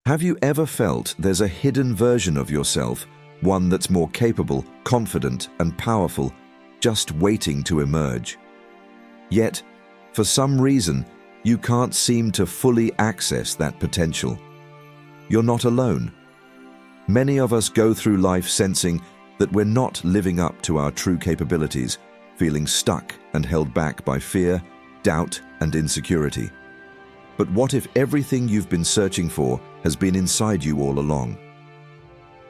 Have you ever felt there's a hidden version of yourself, one that's more capable, confident, and powerful, just waiting to emerge? Yet, for some reason, you can't seem to fully access that potential. You're not alone. Many of us go through life sensing that we're not living up to our true capabilities, feeling stuck and held back by fear, doubt, and insecurity. But what if everything you've been searching for has been inside you all along?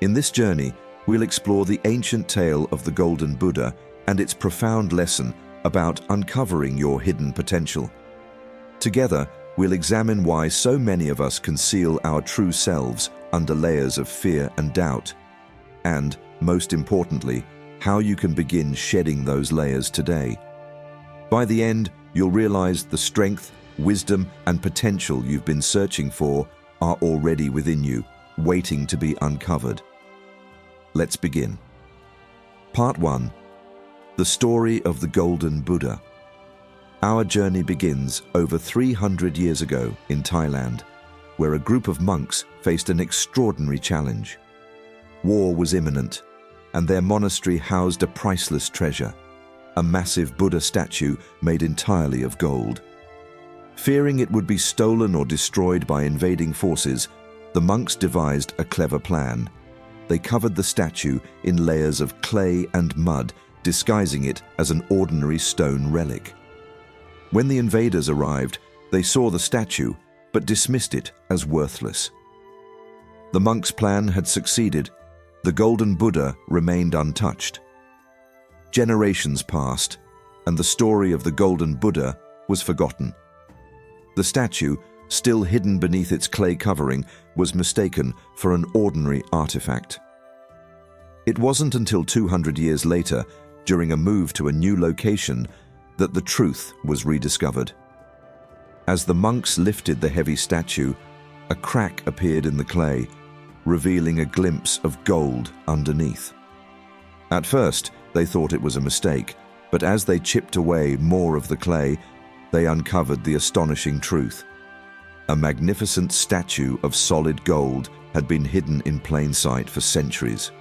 In this journey, we'll explore the ancient tale of the Golden Buddha and its profound lesson about uncovering your hidden potential. Together, we'll examine why so many of us conceal our true selves under layers of fear and doubt, and, most importantly, how you can begin shedding those layers today. By the end, you'll realize the strength, wisdom, and potential you've been searching for are already within you, waiting to be uncovered. Let's begin. Part 1. The story of the Golden Buddha. Our journey begins over 300 years ago in Thailand, where a group of monks faced an extraordinary challenge. War was imminent, and their monastery housed a priceless treasure, a massive Buddha statue made entirely of gold. Fearing it would be stolen or destroyed by invading forces, the monks devised a clever plan. They covered the statue in layers of clay and mud, disguising it as an ordinary stone relic. When the invaders arrived, they saw the statue, but dismissed it as worthless. The monks' plan had succeeded. The Golden Buddha remained untouched. Generations passed, and the story of the Golden Buddha was forgotten. The statue, still hidden beneath its clay covering, was mistaken for an ordinary artifact. It wasn't until 200 years later, during a move to a new location, that the truth was rediscovered. As the monks lifted the heavy statue, a crack appeared in the clay, revealing a glimpse of gold underneath. At first, they thought it was a mistake, but as they chipped away more of the clay, they uncovered the astonishing truth. A magnificent statue of solid gold had been hidden in plain sight for centuries.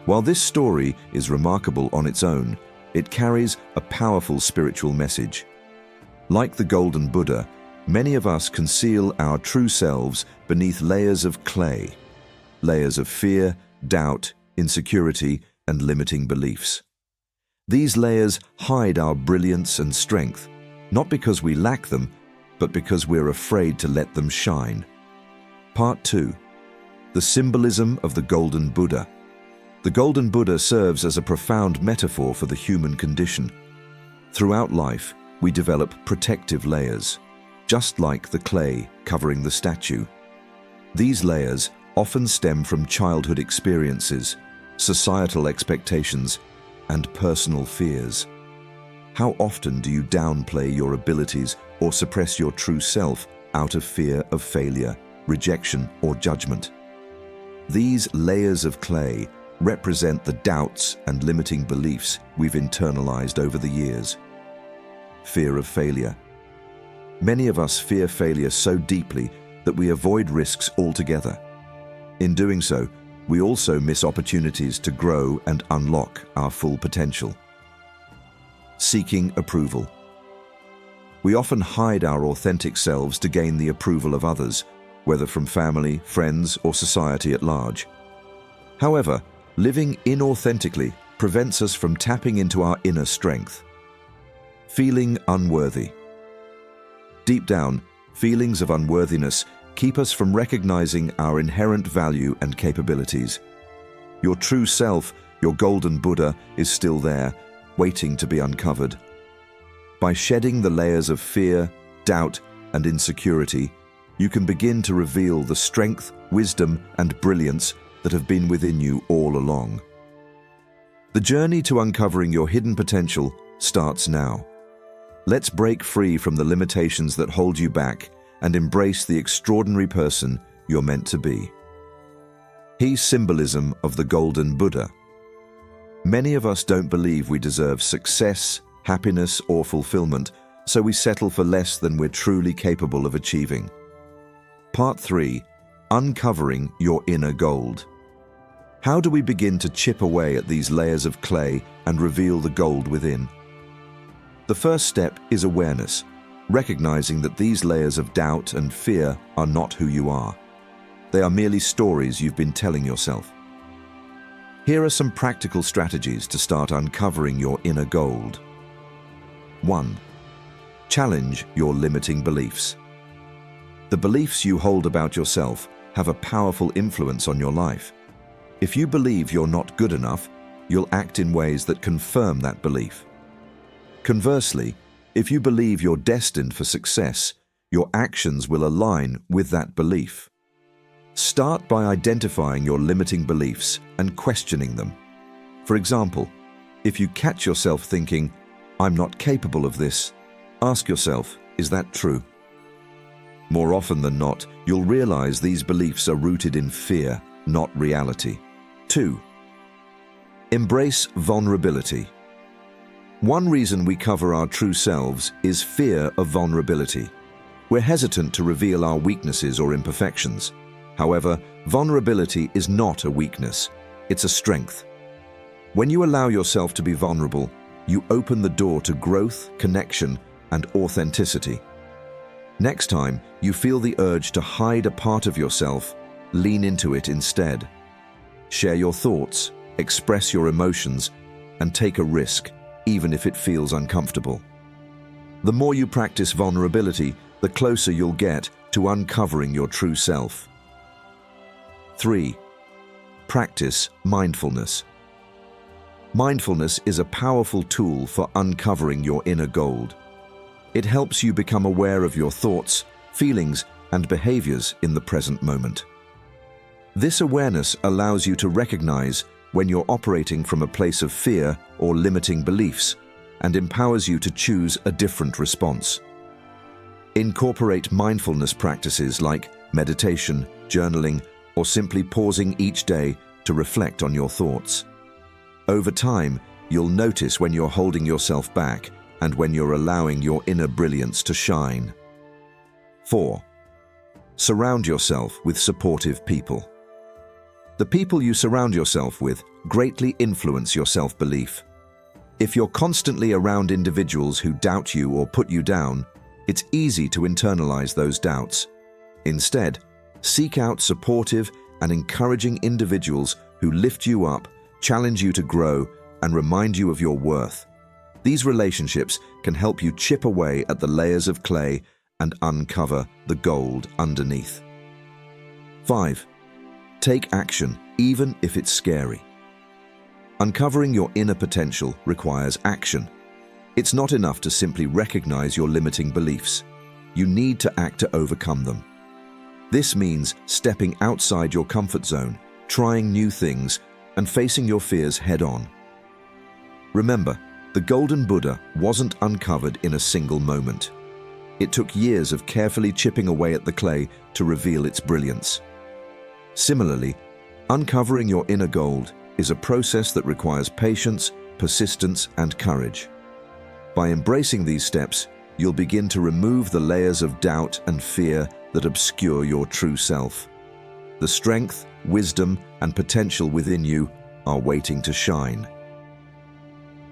While this story is remarkable on its own, it carries a powerful spiritual message. Like the Golden Buddha, many of us conceal our true selves beneath layers of clay, layers of fear, doubt, insecurity, and limiting beliefs. These layers hide our brilliance and strength, not because we lack them, but because we're afraid to let them shine. Part 2. The symbolism of the Golden Buddha. The Golden Buddha serves as a profound metaphor for the human condition. Throughout life, we develop protective layers, just like the clay covering the statue. These layers often stem from childhood experiences, societal expectations, and personal fears. How often do you downplay your abilities or suppress your true self out of fear of failure, rejection, or judgment? These layers of clay represent the doubts and limiting beliefs we've internalized over the years. Fear of failure. Many of us fear failure so deeply that we avoid risks altogether. In doing so, we also miss opportunities to grow and unlock our full potential. Seeking approval. We often hide our authentic selves to gain the approval of others, whether from family, friends, or society at large. However, living inauthentically prevents us from tapping into our inner strength. Feeling unworthy. Deep down, feelings of unworthiness keep us from recognizing our inherent value and capabilities. Your true self, your Golden Buddha, is still there, waiting to be uncovered. By shedding the layers of fear, doubt, and insecurity, you can begin to reveal the strength, wisdom, and brilliance that have been within you all along. The journey to uncovering your hidden potential starts now. Let's break free from the limitations that hold you back and embrace the extraordinary person you're meant to be. He's symbolism of the Golden Buddha. Many of us don't believe we deserve success, happiness, or fulfillment, so we settle for less than we're truly capable of achieving. Part 3. uncovering your inner gold. How do we begin to chip away at these layers of clay and reveal the gold within? The first step is awareness, recognizing that these layers of doubt and fear are not who you are. They are merely stories you've been telling yourself. Here are some practical strategies to start uncovering your inner gold. 1. Challenge your limiting beliefs. The beliefs you hold about yourself have a powerful influence on your life. If you believe you're not good enough, you'll act in ways that confirm that belief. Conversely, if you believe you're destined for success, your actions will align with that belief. Start by identifying your limiting beliefs and questioning them. For example, if you catch yourself thinking, "I'm not capable of this," ask yourself, is that true? More often than not, you'll realize these beliefs are rooted in fear, not reality. 2. Embrace vulnerability. One reason we cover our true selves is fear of vulnerability. We're hesitant to reveal our weaknesses or imperfections. However, vulnerability is not a weakness, it's a strength. When you allow yourself to be vulnerable, you open the door to growth, connection, and authenticity. Next time you feel the urge to hide a part of yourself, lean into it instead. Share your thoughts, express your emotions, and take a risk, even if it feels uncomfortable. The more you practice vulnerability, the closer you'll get to uncovering your true self. 3. Practice mindfulness. Mindfulness is a powerful tool for uncovering your inner gold. It helps you become aware of your thoughts, feelings, and behaviors in the present moment. This awareness allows you to recognize when you're operating from a place of fear or limiting beliefs and empowers you to choose a different response. Incorporate mindfulness practices like meditation, journaling, or simply pausing each day to reflect on your thoughts. Over time, you'll notice when you're holding yourself back and when you're allowing your inner brilliance to shine. 4. Surround yourself with supportive people. The people you surround yourself with greatly influence your self-belief. If you're constantly around individuals who doubt you or put you down, it's easy to internalize those doubts. Instead, seek out supportive and encouraging individuals who lift you up, challenge you to grow, and remind you of your worth. These relationships can help you chip away at the layers of clay and uncover the gold underneath. 5. Take action, even if it's scary. Uncovering your inner potential requires action. It's not enough to simply recognize your limiting beliefs. You need to act to overcome them. This means stepping outside your comfort zone, trying new things, and facing your fears head-on. Remember, the Golden Buddha wasn't uncovered in a single moment. It took years of carefully chipping away at the clay to reveal its brilliance. Similarly, uncovering your inner gold is a process that requires patience, persistence, and courage. By embracing these steps, you'll begin to remove the layers of doubt and fear that obscure your true self. The strength, wisdom, and potential within you are waiting to shine.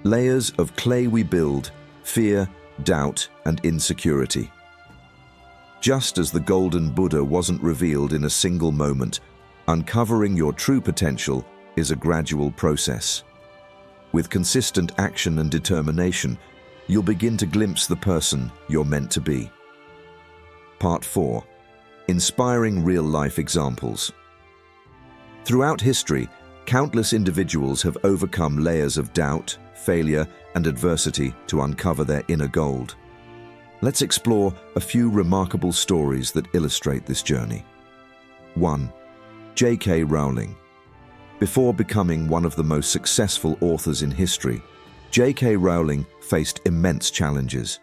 Layers of clay we build, fear, doubt, and insecurity. Just as the Golden Buddha wasn't revealed in a single moment, uncovering your true potential is a gradual process. With consistent action and determination, you'll begin to glimpse the person you're meant to be. Part 4. Inspiring real-life examples. Throughout history, countless individuals have overcome layers of doubt, failure, and adversity to uncover their inner gold. Let's explore a few remarkable stories that illustrate this journey. 1. J.K. Rowling. Before becoming one of the most successful authors in history, J.K. Rowling faced immense challenges.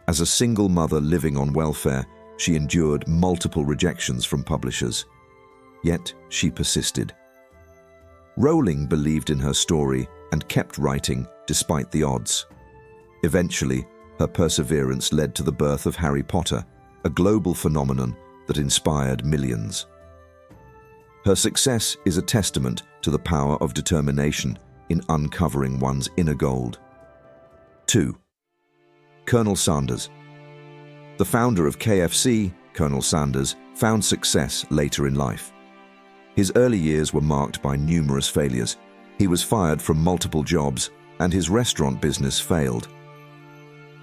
As a single mother living on welfare, she endured multiple rejections from publishers. Yet she persisted. Rowling believed in her story and kept writing despite the odds. Eventually, her perseverance led to the birth of Harry Potter, a global phenomenon that inspired millions. Her success is a testament to the power of determination in uncovering one's inner gold. 2. Colonel Sanders. The founder of KFC, Colonel Sanders, found success later in life. His early years were marked by numerous failures. He was fired from multiple jobs, and his restaurant business failed.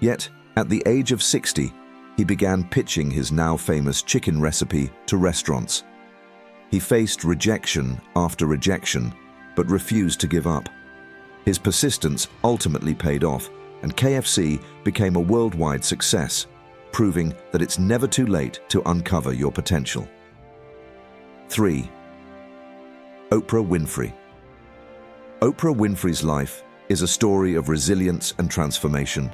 Yet, at the age of 60, he began pitching his now famous chicken recipe to restaurants. He faced rejection after rejection, but refused to give up. His persistence ultimately paid off, and KFC became a worldwide success, proving that it's never too late to uncover your potential. 3. Oprah Winfrey. Oprah Winfrey's life is a story of resilience and transformation.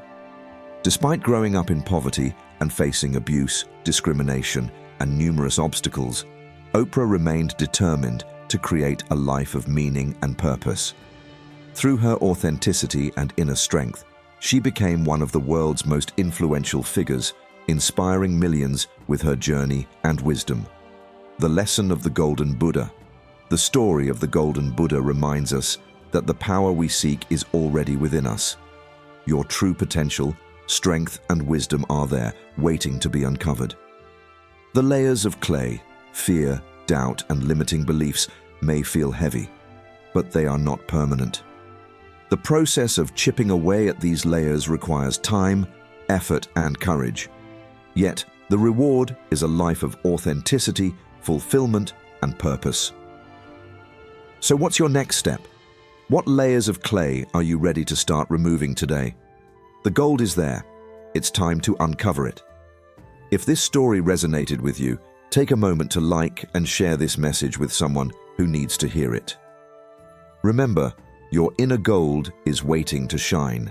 Despite growing up in poverty and facing abuse, discrimination, and numerous obstacles, Oprah remained determined to create a life of meaning and purpose. Through her authenticity and inner strength, she became one of the world's most influential figures, inspiring millions with her journey and wisdom. The lesson of the Golden Buddha. The story of the Golden Buddha reminds us that the power we seek is already within us. Your true potential, strength, and wisdom are there, waiting to be uncovered. The layers of clay, fear, doubt, and limiting beliefs may feel heavy, but they are not permanent. The process of chipping away at these layers requires time, effort, and courage. Yet, the reward is a life of authenticity, fulfillment, and purpose. So what's your next step? What layers of clay are you ready to start removing today? The gold is there. It's time to uncover it. If this story resonated with you, take a moment to like and share this message with someone who needs to hear it. Remember, your inner gold is waiting to shine.